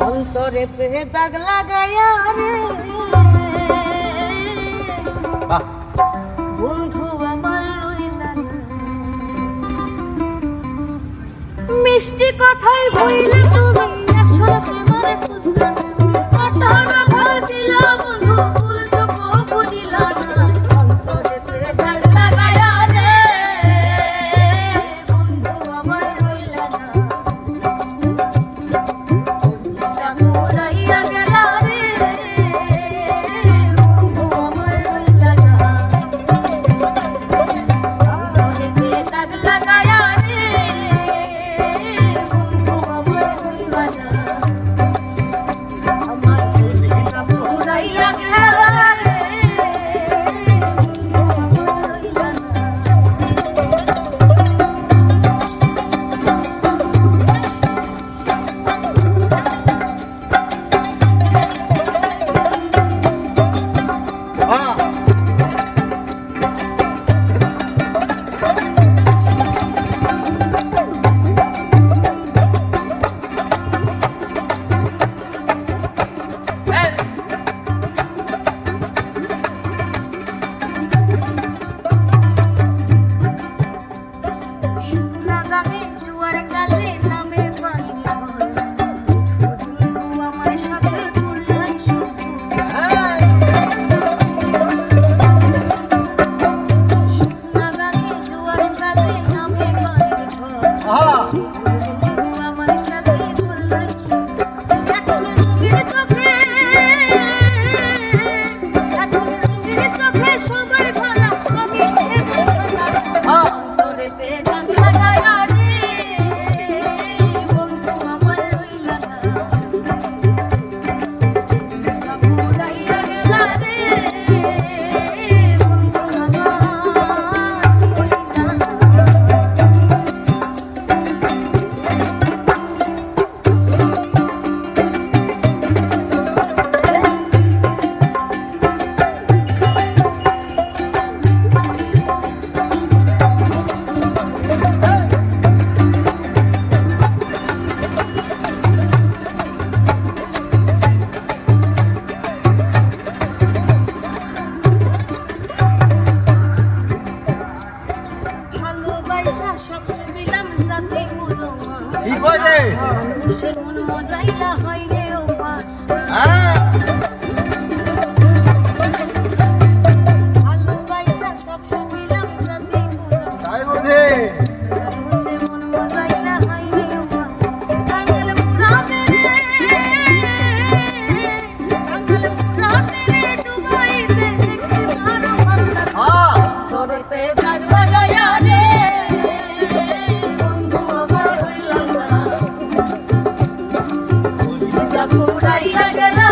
অন্তরে পেয়ে দাগ লাগায়া রে বন্ধু আমার রইলা না। মিষ্টি কথাই বইলে তুমি আসল প্রেমের খুঁজলা না। কঠোর ফল দিলা বন্ধু ফুল তো কবু দিলা না। অন্তরে পেয়ে দাগ লাগায়া রে বন্ধু আমার রইলা না। উড়াইয়া গেলা রে বন্ধু আমার রইলা না। মনেতে দাগ লাগায়া রে বন্ধু আমার রইলা না। আমার উড়াইয়া গেলা রে বন্ধু আমার রইলা না। মানুষের মন মজাইলা হয় রে উপাস। ভালোবাসা সব দিলাম যাতে মানুষের মন মজাইলা হয় রে উপাস। কাঙ্গাল মুরাদে রে ডুবাইতে দেখতে ভালো ভালো তোরতে দাগ লাগায়া রে বন্ধু আমার রইলা না। উড়াইয়া গেলা